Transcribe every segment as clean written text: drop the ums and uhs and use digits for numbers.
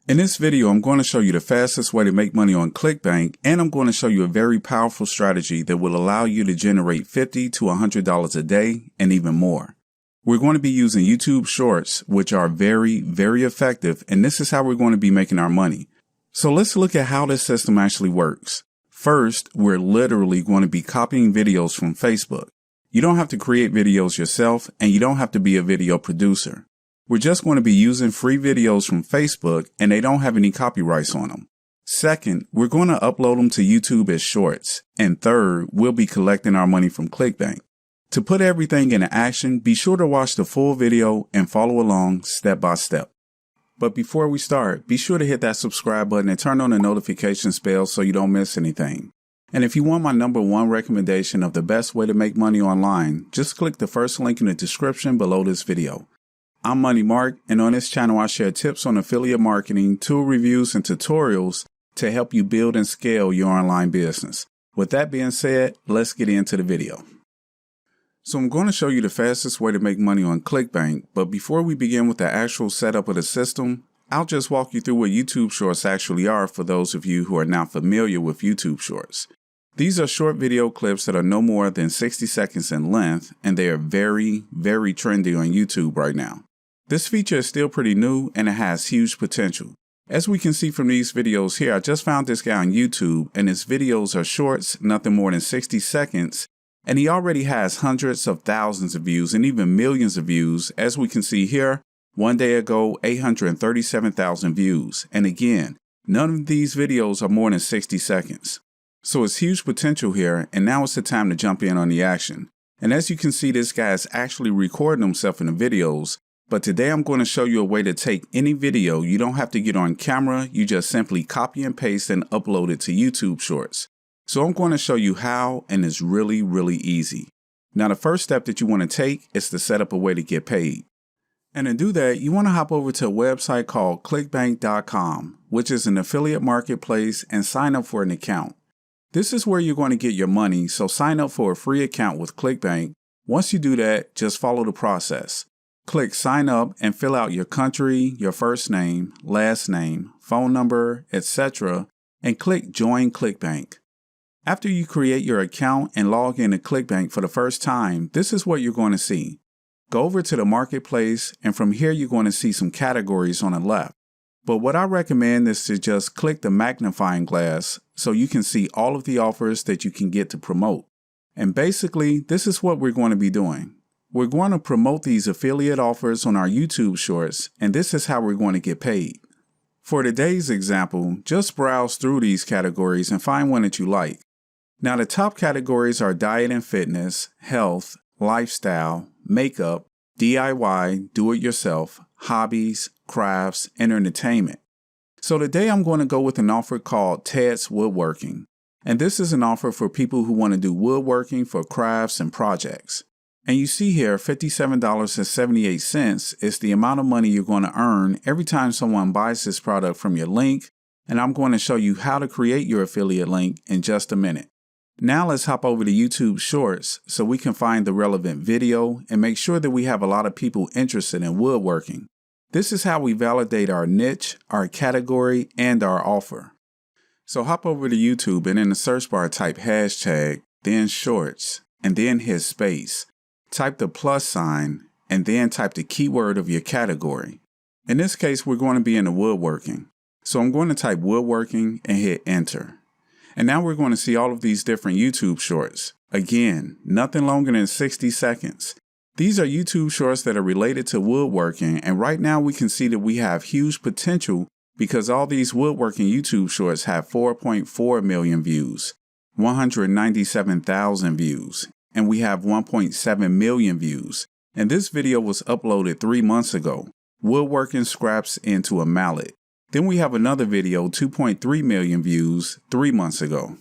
In this video, I'm going to show you the fastest way to make money on Clickbank, and I'm going to show you a very powerful strategy that will allow you to generate $50 to $100 a day and even more. We're going to be using YouTube Shorts, which are very, very effective, and this is how we're going to be making our money. So let's look at how this system actually works. First, we're literally going to be copying videos from Facebook. You don't have to create videos yourself, and you don't have to be a video producer. We're just going to be using free videos from Facebook, and they don't have any copyrights on them. Second, we're going to upload them to YouTube as shorts. And third, we'll be collecting our money from Clickbank. To put everything into action, be sure to watch the full video and follow along step by step. But before we start, be sure to hit that subscribe button and turn on the notifications bell so you don't miss anything. And if you want my #1 recommendation of the best way to make money online, just click the first link in the description below this video. I'm Money Mark, and on this channel I share tips on affiliate marketing, tool reviews, and tutorials to help you build and scale your online business. With that being said, let's get into the video. So I'm going to show you the fastest way to make money on Clickbank, but before we begin with the actual setup of the system, I'll just walk you through what YouTube Shorts actually are for those of you who are not familiar with YouTube Shorts. These are short video clips that are no more than 60 seconds in length, and they are very, very trendy on YouTube right now. This feature is still pretty new and it has huge potential. As we can see from these videos here, I just found this guy on YouTube and his videos are shorts, nothing more than 60 seconds, and he already has hundreds of thousands of views and even millions of views. As we can see here, one day ago, 837,000 views. And again, none of these videos are more than 60 seconds. So it's huge potential here, and now it's the time to jump in on the action. And as you can see, this guy is actually recording himself in the videos. But today I'm going to show you a way to take any video. You don't have to get on camera. You just simply copy and paste and upload it to YouTube Shorts. So I'm going to show you how, and it's really, really easy. Now, the first step that you want to take is to set up a way to get paid. And to do that, you want to hop over to a website called clickbank.com, which is an affiliate marketplace, and sign up for an account. This is where you're going to get your money, so sign up for a free account with Clickbank. Once you do that, just follow the process. Click sign up and fill out your country, your first name, last name, phone number, etc. and click join Clickbank. After you create your account and log into Clickbank for the first time, this is what you're going to see. Go over to the marketplace, and from here you're going to see some categories on the left. But what I recommend is to just click the magnifying glass so you can see all of the offers that you can get to promote. And basically, this is what we're going to be doing. We're going to promote these affiliate offers on our YouTube Shorts, and this is how we're going to get paid. For today's example, just browse through these categories and find one that you like. Now, the top categories are diet and fitness, health, lifestyle, makeup, DIY, do-it-yourself, hobbies, crafts, and entertainment. So today I'm going to go with an offer called Ted's Woodworking. And this is an offer for people who want to do woodworking for crafts and projects. And you see here, $57.78 is the amount of money you're going to earn every time someone buys this product from your link. And I'm going to show you how to create your affiliate link in just a minute. Now let's hop over to YouTube Shorts so we can find the relevant video and make sure that we have a lot of people interested in woodworking. This is how we validate our niche, our category, and our offer. So hop over to YouTube and in the search bar type hashtag, then shorts, and then hit space. Type the plus sign, and then type the keyword of your category. In this case, we're going to be into woodworking. So I'm going to type woodworking and hit enter. And now we're going to see all of these different YouTube Shorts. Again, nothing longer than 60 seconds. These are YouTube Shorts that are related to woodworking, and right now we can see that we have huge potential because all these woodworking YouTube Shorts have 4.4 million views, 197,000 views, and we have 1.7 million views. And this video was uploaded 3 months ago, woodworking scraps into a mallet. Then we have another video, 2.3 million views, 3 months ago.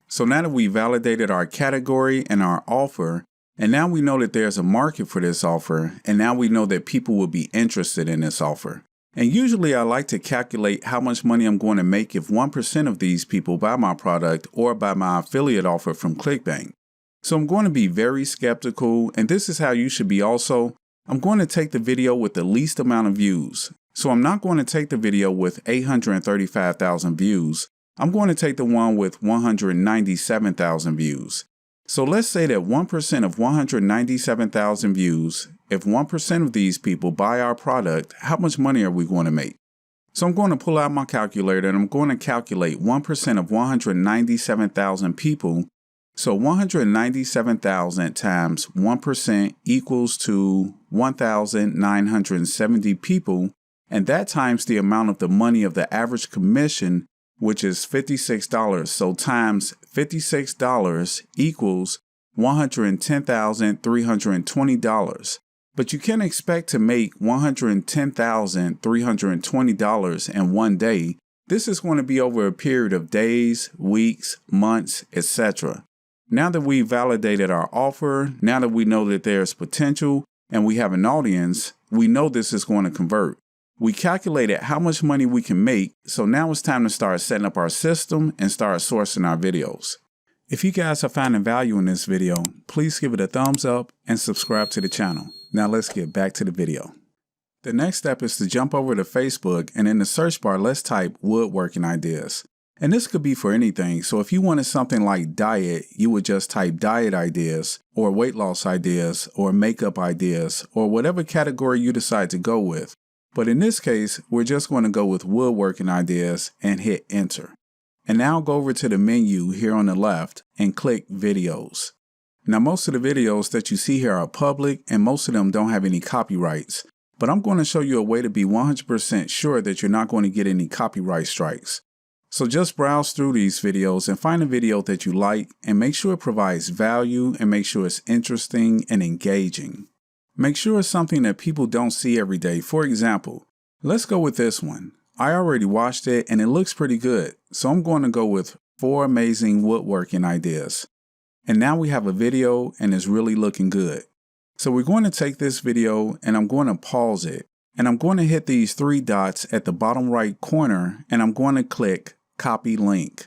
So now that we validated our category and our offer, and now we know that there's a market for this offer, and now we know that people will be interested in this offer. And usually I like to calculate how much money I'm going to make if 1% of these people buy my product or buy my affiliate offer from Clickbank. So I'm going to be very skeptical, and this is how you should be also. I'm going to take the video with the least amount of views. So I'm not going to take the video with 835,000 views. I'm going to take the one with 197,000 views. So let's say that 1% of 197,000 views, if 1% of these people buy our product, how much money are we going to make? So I'm going to pull out my calculator and I'm going to calculate 1% of 197,000 people. So 197,000 times 1% equals to 1,970 people. And that times the amount of the money of the average commission, which is $56. So times $56 equals $110,320. But you can expect to make $110,320 in one day. This is going to be over a period of days, weeks, months, etc. Now that we've validated our offer, now that we know that there's potential and we have an audience, we know this is going to convert. We calculated how much money we can make, so now it's time to start setting up our system and start sourcing our videos. If you guys are finding value in this video, please give it a thumbs up and subscribe to the channel. Now let's get back to the video. The next step is to jump over to Facebook, and in the search bar, let's type woodworking ideas. And this could be for anything, so if you wanted something like diet, you would just type diet ideas, or weight loss ideas, or makeup ideas, or whatever category you decide to go with. But in this case, we're just going to go with woodworking ideas and hit enter. And now go over to the menu here on the left and click videos. Now most of the videos that you see here are public and most of them don't have any copyrights. But I'm going to show you a way to be 100% sure that you're not going to get any copyright strikes. So just browse through these videos and find a video that you like and make sure it provides value and make sure it's interesting and engaging. Make sure it's something that people don't see every day. For example, let's go with this one. I already watched it and it looks pretty good. So I'm going to go with 4 amazing woodworking ideas. And now we have a video and it's really looking good. So we're going to take this video and I'm going to pause it. And I'm going to hit these 3 dots at the bottom right corner and I'm going to click copy link.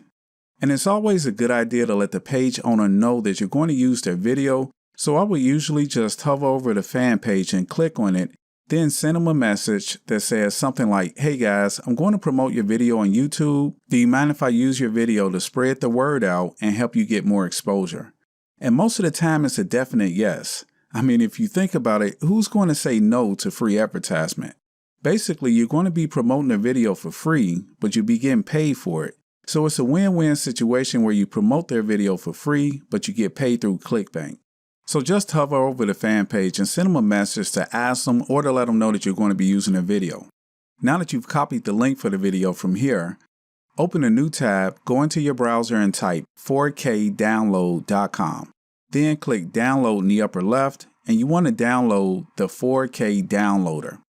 And it's always a good idea to let the page owner know that you're going to use their video. So I would usually just hover over the fan page and click on it, then send them a message that says something like, hey guys, I'm going to promote your video on YouTube. Do you mind if I use your video to spread the word out and help you get more exposure? And most of the time it's a definite yes. I mean, if you think about it, who's going to say no to free advertisement? Basically, you're going to be promoting a video for free, but you'll be getting paid for it. So it's a win-win situation where you promote their video for free, but you get paid through Clickbank. So just hover over the fan page and send them a message to ask them or to let them know that you're going to be using a video. Now that you've copied the link for the video from here, open a new tab, go into your browser and type 4kdownload.com. Then click download in the upper left and you want to download the 4K downloader.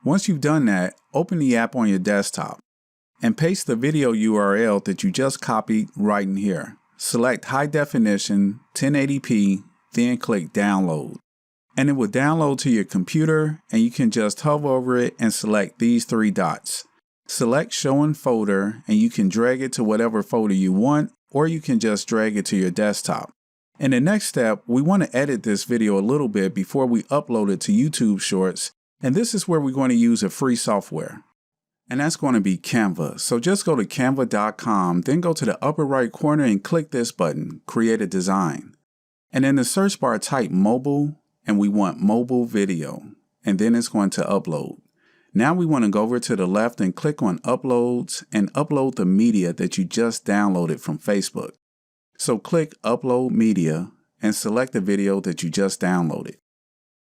Once you've done that, open the app on your desktop and paste the video URL that you just copied right in here. Select high definition 1080p. Then click download. And it will download to your computer and you can just hover over it and select these 3 dots. Select show in folder and you can drag it to whatever folder you want or you can just drag it to your desktop. In the next step, we want to edit this video a little bit before we upload it to YouTube Shorts, and this is where we're going to use a free software. And that's going to be Canva. So just go to canva.com, then go to the upper right corner and click this button, create a design. And in the search bar, type mobile, and we want mobile video, and then it's going to upload. Now we want to go over to the left and click on uploads and upload the media that you just downloaded from Facebook. So click upload media and select the video that you just downloaded.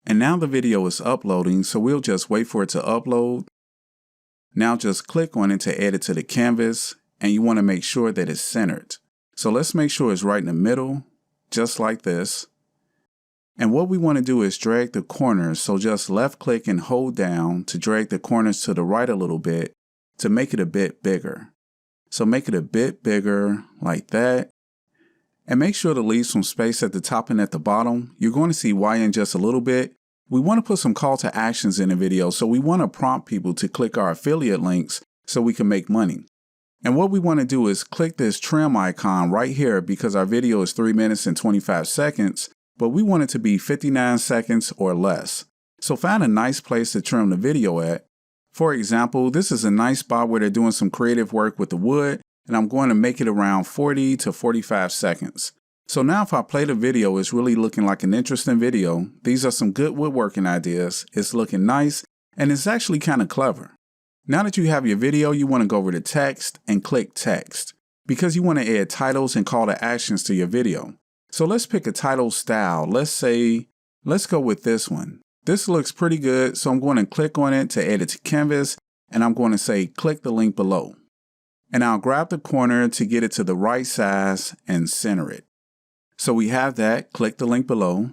And now the video is uploading, so we'll just wait for it to upload. Now just click on it to add it to the canvas, and you want to make sure that it's centered. So let's make sure it's right in the middle. Just like this. And what we want to do is drag the corners, so just left click and hold down to drag the corners to the right a little bit to make it a bit bigger. So make it a bit bigger like that. And make sure to leave some space at the top and at the bottom. You're going to see why in just a little bit. We want to put some call to actions in the video, so we want to prompt people to click our affiliate links so we can make money. And what we want to do is click this trim icon right here because our video is 3 minutes and 25 seconds, but we want it to be 59 seconds or less. So find a nice place to trim the video at. For example, this is a nice spot where they're doing some creative work with the wood, and I'm going to make it around 40 to 45 seconds. So now if I play the video, it's really looking like an interesting video. These are some good woodworking ideas. It's looking nice, and it's actually kind of clever. Now that you have your video, you want to go over to text and click text because you want to add titles and call to actions to your video. So let's pick a title style. Let's go with this one. This looks pretty good, so I'm going to click on it to add it to Canvas, and I'm going to say click the link below. And I'll grab the corner to get it to the right size and center it. So we have that, click the link below.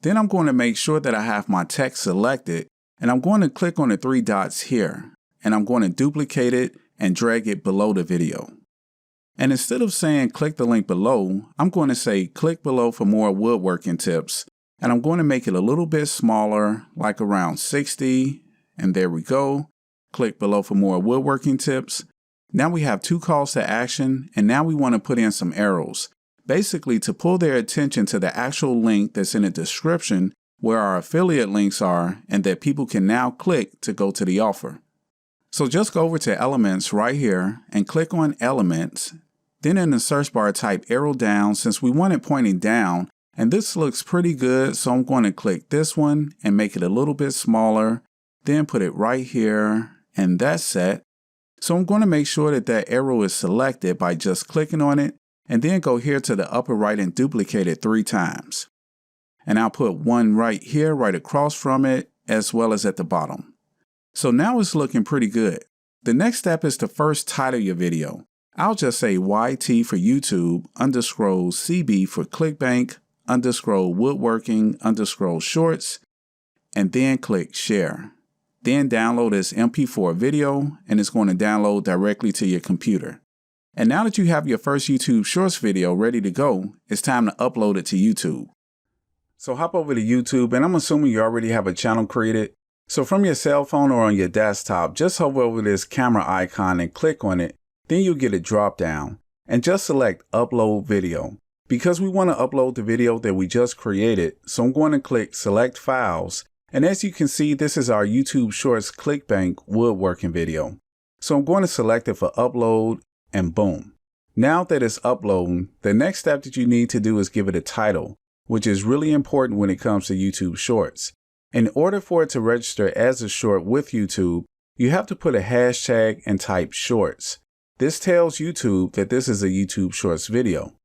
Then I'm going to make sure that I have my text selected, and I'm going to click on the three dots here, and I'm going to duplicate it and drag it below the video. And instead of saying click the link below, I'm going to say click below for more woodworking tips. And I'm going to make it a little bit smaller, like around 60. And there we go. Click below for more woodworking tips. Now we have two calls to action, and now we want to put in some arrows, basically to pull their attention to the actual link that's in the description where our affiliate links are and that people can now click to go to the offer. So just go over to Elements right here and click on Elements. Then in the search bar type arrow down since we want it pointing down. And this looks pretty good, so I'm going to click this one and make it a little bit smaller, then put it right here, and that's set. So I'm going to make sure that that arrow is selected by just clicking on it, and then go here to the upper right and duplicate it 3 times. And I'll put one right here, right across from it, as well as at the bottom. So now it's looking pretty good. The next step is to first title your video. I'll just say YT for YouTube, _ CB for Clickbank, _ woodworking _ shorts, and then click share. Then download this MP4 video, and it's going to download directly to your computer. And now that you have your first YouTube Shorts video ready to go, it's time to upload it to YouTube. So hop over to YouTube, and I'm assuming you already have a channel created. So from your cell phone or on your desktop, just hover over this camera icon and click on it. Then you'll get a drop down, and just select Upload Video. Because we want to upload the video that we just created, so I'm going to click Select Files, and as you can see, this is our YouTube Shorts Clickbank woodworking video. So I'm going to select it for upload, and boom. Now that it's uploading, the next step that you need to do is give it a title, which is really important when it comes to YouTube Shorts. In order for it to register as a short with YouTube, you have to put a hashtag and type shorts. This tells YouTube that this is a YouTube Shorts video.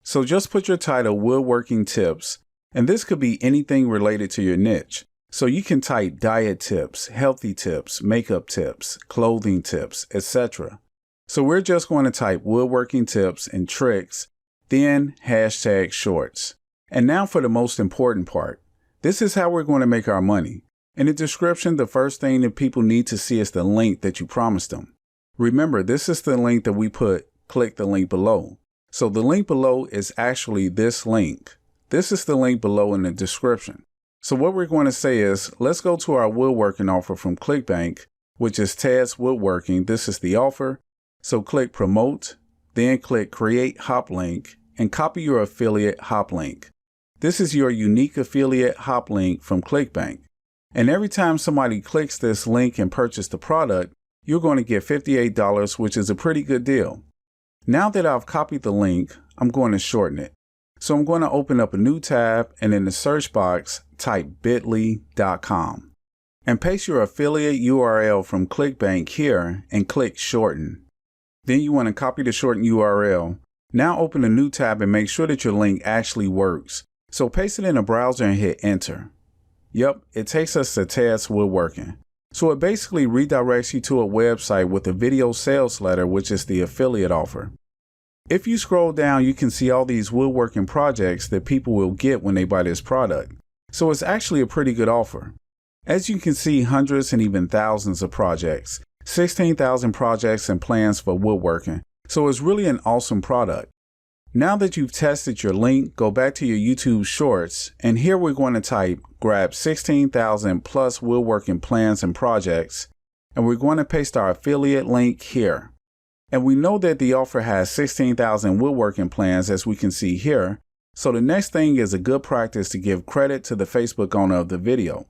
So just put your title woodworking tips, and this could be anything related to your niche. So you can type diet tips, healthy tips, makeup tips, clothing tips, etc. So we're just going to type woodworking tips and tricks, then hashtag shorts. And now for the most important part. This is how we're going to make our money. In the description, the first thing that people need to see is the link that you promised them. Remember, this is the link that we put, click the link below. So the link below is actually this link. This is the link below in the description. So what we're going to say is, let's go to our woodworking offer from Clickbank, which is Tad's Woodworking. This is the offer. So click Promote, then click Create Hop Link, and copy your affiliate hop link. This is your unique affiliate hop link from Clickbank. And every time somebody clicks this link and purchase the product, you're going to get $58, which is a pretty good deal. Now that I've copied the link, I'm going to shorten it. So I'm going to open up a new tab, and in the search box, type bit.ly.com and paste your affiliate URL from Clickbank here and click shorten. Then you want to copy the shortened URL. Now open a new tab and make sure that your link actually works. So paste it in a browser and hit enter. Yep, it takes us to Tad's Woodworking. So it basically redirects you to a website with a video sales letter, which is the affiliate offer. If you scroll down, you can see all these woodworking projects that people will get when they buy this product. So it's actually a pretty good offer. As you can see, hundreds and even thousands of projects, 16,000 projects and plans for woodworking. So it's really an awesome product. Now that you've tested your link, go back to your YouTube Shorts, and here we're going to type grab 16,000 plus woodworking plans and projects, and we're going to paste our affiliate link here. And we know that the offer has 16,000 woodworking plans, as we can see here. So the next thing is a good practice to give credit to the Facebook owner of the video.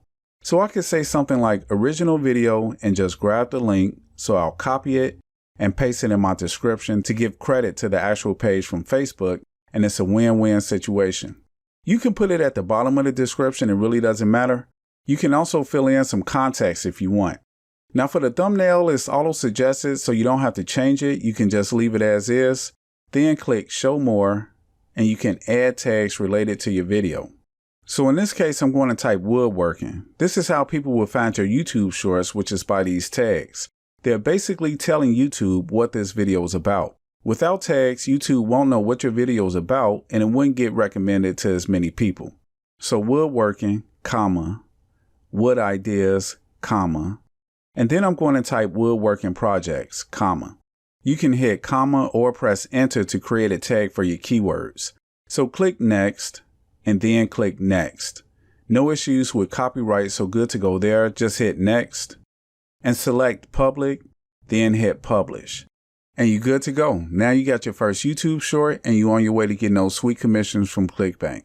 So I could say something like original video and just grab the link. So I'll copy it and paste it in my description to give credit to the actual page from Facebook, and it's a win-win situation. You can put it at the bottom of the description, it really doesn't matter. You can also fill in some context if you want. Now for the thumbnail, it's auto-suggested, so you don't have to change it. You can just leave it as is. Then click Show More, and you can add tags related to your video. So in this case, I'm going to type woodworking. This is how people will find your YouTube shorts, which is by these tags. They're basically telling YouTube what this video is about. Without tags, YouTube won't know what your video is about, and it wouldn't get recommended to as many people. So woodworking, comma, wood ideas, comma, and then I'm going to type woodworking projects, comma. You can hit comma or press enter to create a tag for your keywords. So click next and then click next. No issues with copyright, so good to go there. Just hit next and select public, then hit publish. And you're good to go. Now you got your first YouTube short and you're on your way to getting those sweet commissions from Clickbank.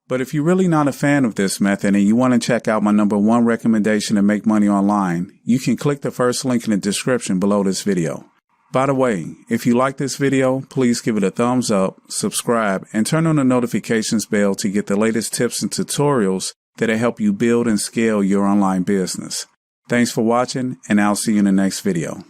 But if you're really not a fan of this method and you want to check out my #1 recommendation to make money online, you can click the first link in the description below this video. By the way, if you like this video, please give it a thumbs up, subscribe, and turn on the notifications bell to get the latest tips and tutorials that'll help you build and scale your online business. Thanks for watching, and I'll see you in the next video.